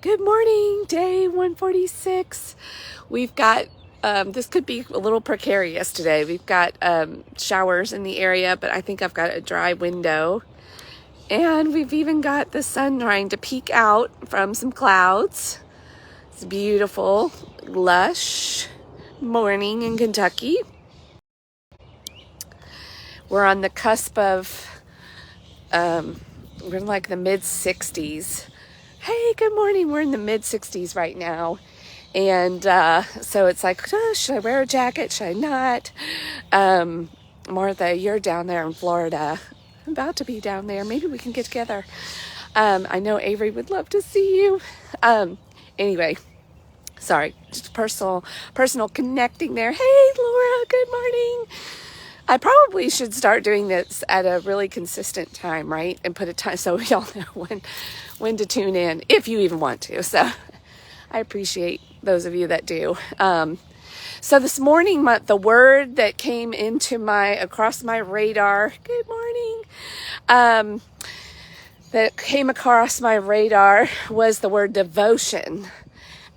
Good morning, day 146. We've got, this could be a little precarious today. We've got showers in the area, but I think I've got a dry window. And we've even got the sun trying to peek out from some clouds. It's beautiful, lush morning in Kentucky. We're on the cusp of, we're in like the mid-60s. Hey, good morning. We're in the mid-60s right now. And so it's like, should I wear a jacket? Should I not? Martha, you're down there in Florida. I'm about to be down there. Maybe we can get together. I know Avery would love to see you. Anyway, sorry, just personal connecting there. Hey, Laura, good morning. I probably should start doing this at a really consistent time, right? And put a time so y'all know when to tune in, if you even want to. So I appreciate those of you that do. So this morning, the word that came across my radar, good morning, that came across my radar was the word devotion.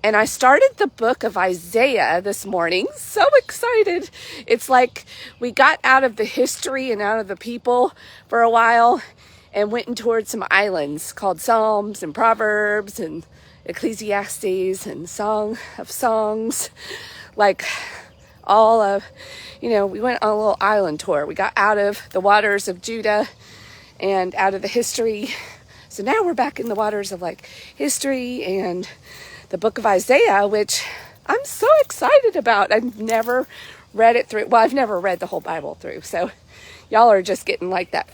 And I started the book of Isaiah this morning. So excited. It's like we got out of the history and out of the people for a while and went in towards some islands called Psalms and Proverbs and Ecclesiastes and Song of Songs. Like all of, we went on a little island tour. We got out of the waters of Judah and out of the history. So now we're back in the waters of like history and the book of Isaiah, which I'm so excited about. I've never read it through. Well, I've never read the whole Bible through. So y'all are just getting like that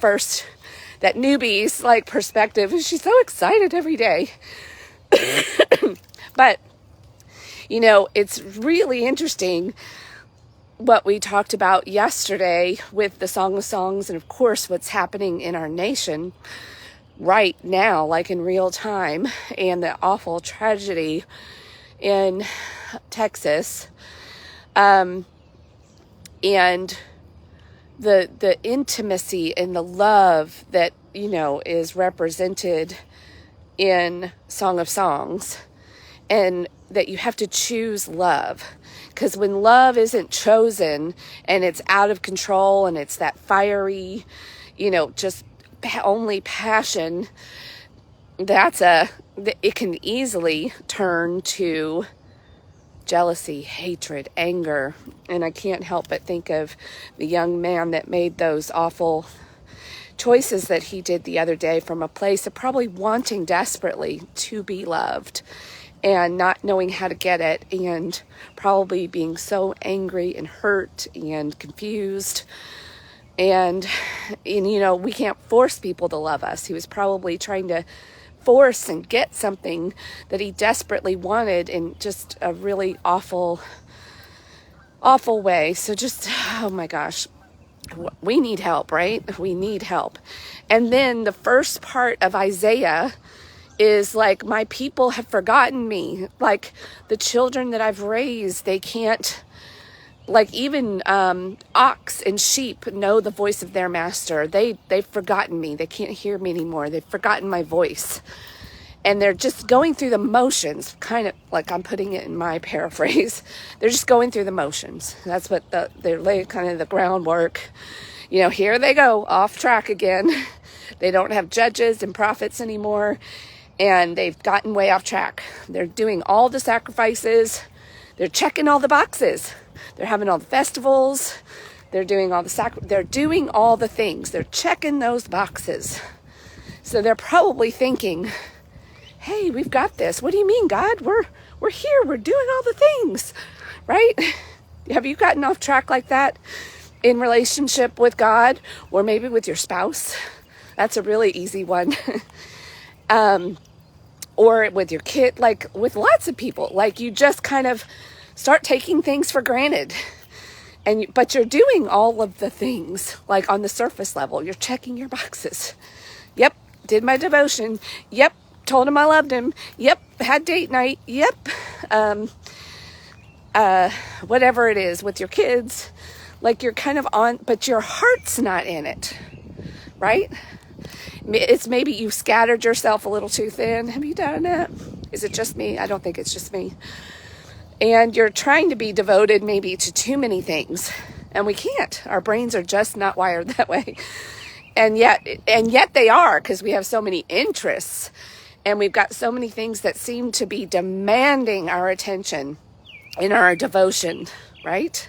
newbie's like perspective. And she's so excited every day. But, it's really interesting what we talked about yesterday with the Song of Songs and, of course, what's happening in our nation right now, like in real time, and the awful tragedy in Texas, and the intimacy and the love that is represented in Song of Songs, and that you have to choose love, because when love isn't chosen and it's out of control and it's that fiery, just only passion, it can easily turn to jealousy, hatred, anger. And I can't help but think of the young man that made those awful choices that he did the other day from a place of probably wanting desperately to be loved and not knowing how to get it, and probably being so angry and hurt and confused. And we can't force people to love us. He was probably trying to force and get something that he desperately wanted in just a really awful, awful way. So just, oh my gosh, we need help, right? We need help. And then the first part of Isaiah is like, my people have forgotten me. Like the children that I've raised, they can't. Like even ox and sheep know the voice of their master. They've forgotten me. They can't hear me anymore. They've forgotten my voice. And they're just going through the motions, kind of like I'm putting it in my paraphrase. They're just going through the motions. That's what they're laying kind of the groundwork. Here they go, off track again. They don't have judges and prophets anymore. And they've gotten way off track. They're doing all the sacrifices. They're checking all the boxes. They're having all the festivals. They're doing all they're doing all the things. They're checking those boxes. So they're probably thinking, hey, we've got this. What do you mean, God? We're here. We're doing all the things, right? Have you gotten off track like that in relationship with God, or maybe with your spouse? That's a really easy one. Or with your kid, like with lots of people, like you just kind of start taking things for granted, but you're doing all of the things like on the surface level. You're checking your boxes. Yep, did my devotion. Yep, told him I loved him. Yep, had date night. Yep, whatever it is with your kids, like you're kind of on, but your heart's not in it, right? It's maybe you scattered yourself a little too thin. Have you done that? Is it just me? I don't think it's just me. And you're trying to be devoted maybe to too many things, and we can't. Our brains are just not wired that way. And yet they are, because we have so many interests, and we've got so many things that seem to be demanding our attention in our devotion, right?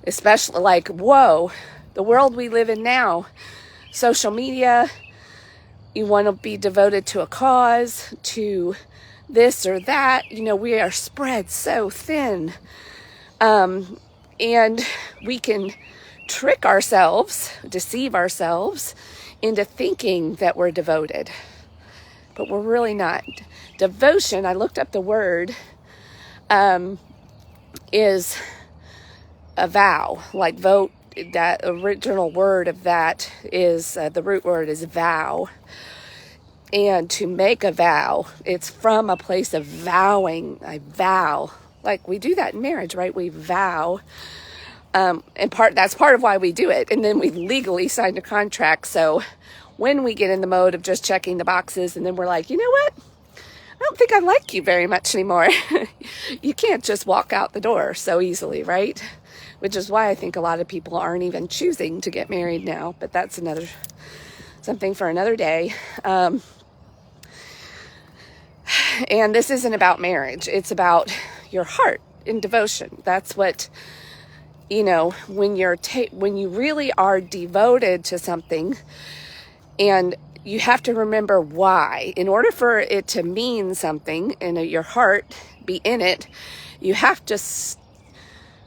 Especially like, whoa, the world we live in now, social media, you want to be devoted to a cause, to this or that. We are spread so thin. And we can trick ourselves, deceive ourselves into thinking that we're devoted. But we're really not. Devotion, I looked up the word, is a vow, like vote. That original word of that is, the root word is vow. And to make a vow, it's from a place of vowing. I vow. Like we do that in marriage, right? We vow. And that's part of why we do it. And then we legally signed a contract. So when we get in the mode of just checking the boxes, and then we're like, you know what? I don't think I like you very much anymore. You can't just walk out the door so easily, right? Which is why I think a lot of people aren't even choosing to get married now. But that's something for another day. And this isn't about marriage. It's about your heart in devotion. That's what, when you really are devoted to something, and you have to remember why. In order for it to mean something and your heart be in it, you have to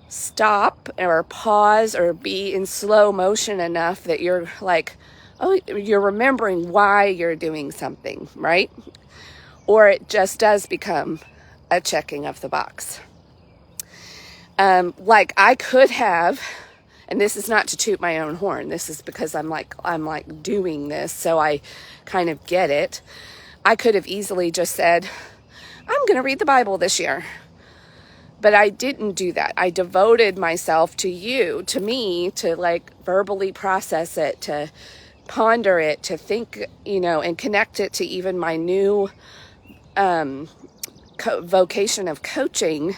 stop or pause or be in slow motion enough that you're like, oh, you're remembering why you're doing something, right? Or it just does become a checking of the box. Like I could have, and this is not to toot my own horn. This is because I'm doing this, so I kind of get it. I could have easily just said, I'm going to read the Bible this year. But I didn't do that. I devoted myself to you, to me, to like verbally process it, to ponder it, to think, and connect it to even my new vocation of coaching,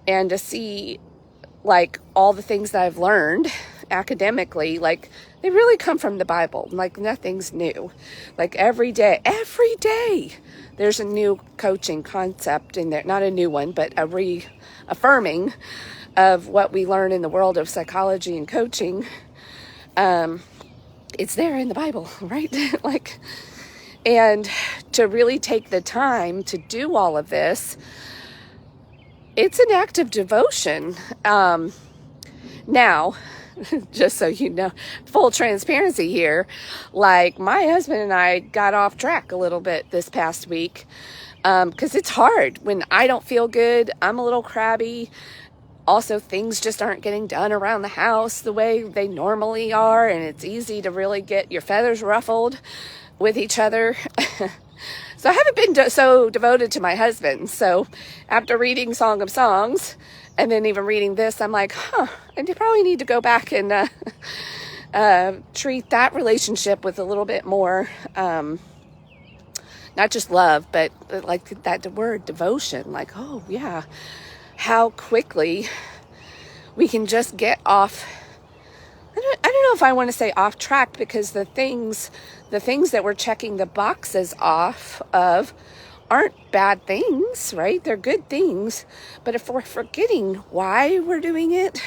and to see like all the things that I've learned academically, like they really come from the Bible. Like nothing's new. Like every day there's a new coaching concept in there. Not a new one, but a reaffirming of what we learn in the world of psychology and coaching. It's there in the Bible, right? And to really take the time to do all of this, it's an act of devotion. Now, just so you know, full transparency here, like my husband and I got off track a little bit this past week, because it's hard when I don't feel good. I'm a little crabby. Also, things just aren't getting done around the house the way they normally are, and it's easy to really get your feathers ruffled with each other. So I haven't been so devoted to my husband. So after reading Song of Songs and then even reading this, I'm like, I probably need to go back and treat that relationship with a little bit more, not just love, but like that word devotion. Like, oh yeah, how quickly we can just get off. I don't know if I want to say off track, because the things that we're checking the boxes off of aren't bad things, right? They're good things. But if we're forgetting why we're doing it,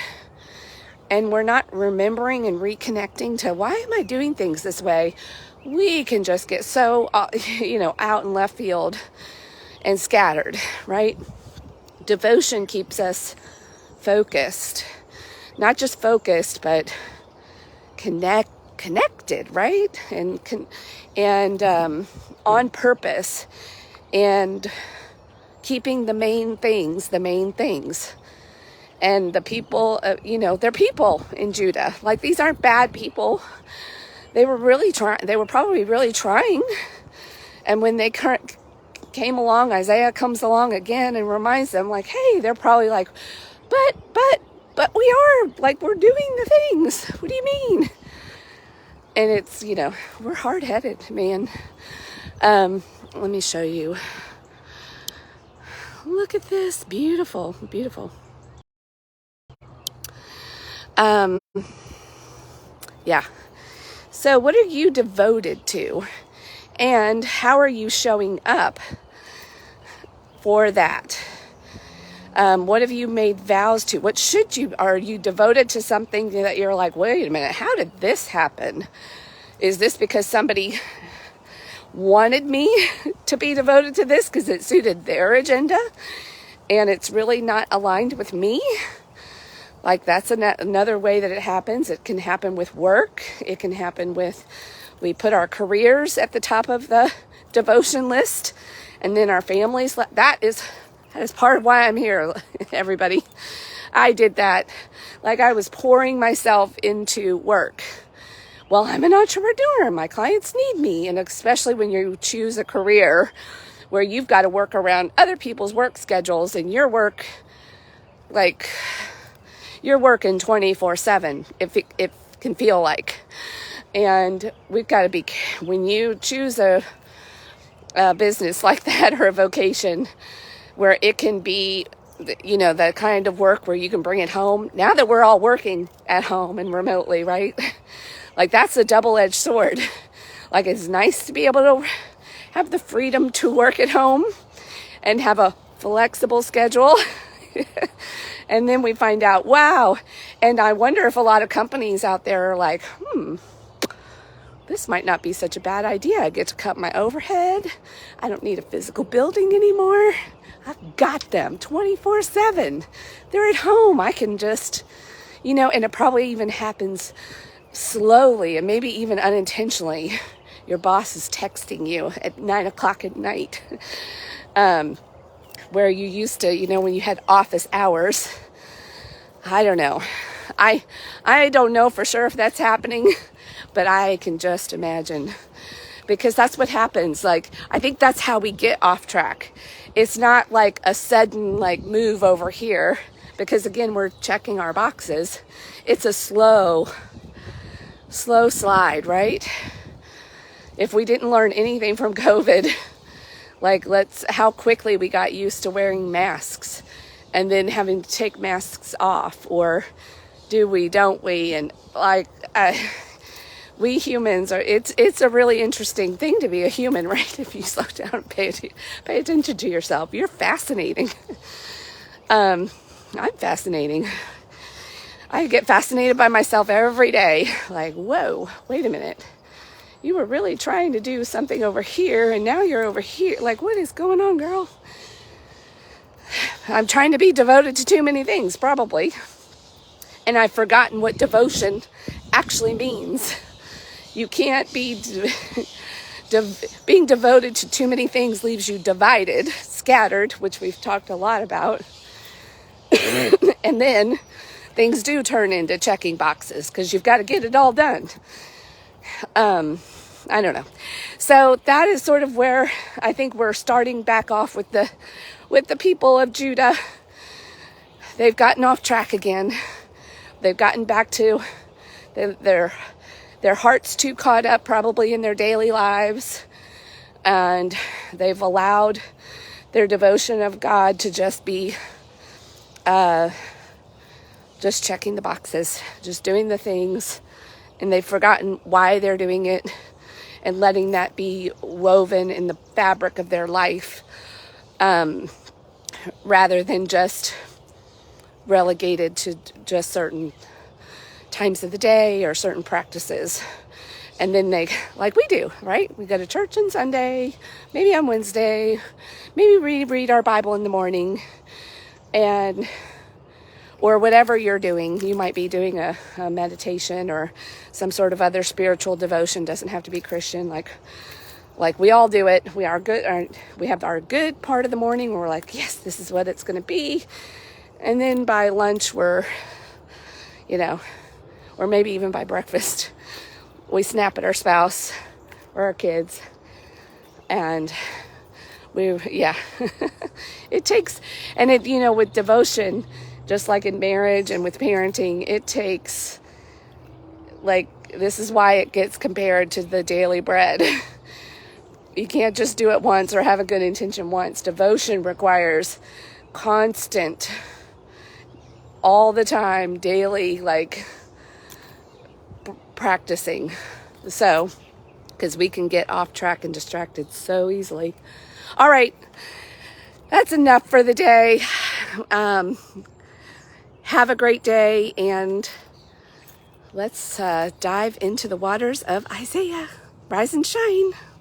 and we're not remembering and reconnecting to why am I doing things this way, we can just get so, out in left field and scattered, right? Devotion keeps us focused, not just focused, but connected, right? And on purpose, and keeping the main things. And the people, they're people in Judah. Like, these aren't bad people. They were probably really trying. And when they came along, Isaiah comes along again and reminds them, like, hey, they're probably like, but we are, like, we're doing the things. What do you mean? And it's, we're hard-headed, man. Let me show you. look at this. Beautiful, beautiful. Yeah. So what are you devoted to? And how are you showing up for that? What have you made vows to? Are you devoted to something that you're like, wait a minute, how did this happen? Is this because somebody wanted me to be devoted to this because it suited their agenda and it's really not aligned with me? Like, that's another way that it happens. It can happen with work. It can happen with, we put our careers at the top of the devotion list, and then our families. That is part of why I'm here, everybody. I did that. Like, I was pouring myself into work. Well, I'm an entrepreneur. My clients need me. And especially when you choose a career where you've got to work around other people's work schedules, and your work, like, you're working 24/7, if it can feel like. And we've got to be, when you choose a business like that, or a vocation where it can be, you know, the kind of work where you can bring it home. Now that we're all working at home and remotely, right? Like, that's a double-edged sword. Like, it's nice to be able to have the freedom to work at home and have a flexible schedule. And then we find out, wow. And I wonder if a lot of companies out there are like, this might not be such a bad idea. I get to cut my overhead. I don't need a physical building anymore. I've got them 24/7. They're at home. I can just, you know, and it probably even happens slowly and maybe even unintentionally. Your boss is texting you at 9 o'clock at night. Where you used to, you know, when you had office hours. I don't know. I don't know for sure if that's happening, but I can just imagine, because that's what happens. Like, I think that's how we get off track. It's not like a sudden, like, move over here, because again, we're checking our boxes. It's a slow slide, right? If we didn't learn anything from COVID, like, how quickly we got used to wearing masks and then having to take masks off, or do we, don't we? And like, we humans are, it's a really interesting thing to be a human, right? If you slow down and pay attention to yourself, you're fascinating. I'm fascinating. I get fascinated by myself every day. Like, whoa, wait a minute. You were really trying to do something over here, and now you're over here. Like, what is going on, girl? I'm trying to be devoted to too many things, probably. And I've forgotten what devotion actually means. You can't be... being devoted to too many things leaves you divided, scattered, which we've talked a lot about. And then things do turn into checking boxes, because you've got to get it all done. I don't know. So that is sort of where I think we're starting back off with the people of Judah. They've gotten off track again. They've gotten back to their hearts too caught up probably in their daily lives. And they've allowed their devotion of God to just be just checking the boxes, just doing the things. And they've forgotten why they're doing it, and letting that be woven in the fabric of their life, rather than just relegated to just certain times of the day or certain practices. And then they, like we do, right? We go to church on Sunday, maybe on Wednesday, maybe read our Bible in the morning, and or whatever you're doing. You might be doing a meditation or some sort of other spiritual devotion. Doesn't have to be Christian. Like we all do it. We have our good part of the morning where we're like, yes, this is what it's going to be. And then by lunch, we're, you know, or maybe even by breakfast, we snap at our spouse or our kids. And it takes, and it, you know, with devotion, just like in marriage and with parenting, it takes, like, this is why it gets compared to the daily bread. You can't just do it once or have a good intention once. Devotion requires constant, all the time, daily, like practicing. So, because we can get off track and distracted so easily. All right, that's enough for the day. Have a great day, and let's dive into the waters of Isaiah. Rise and shine.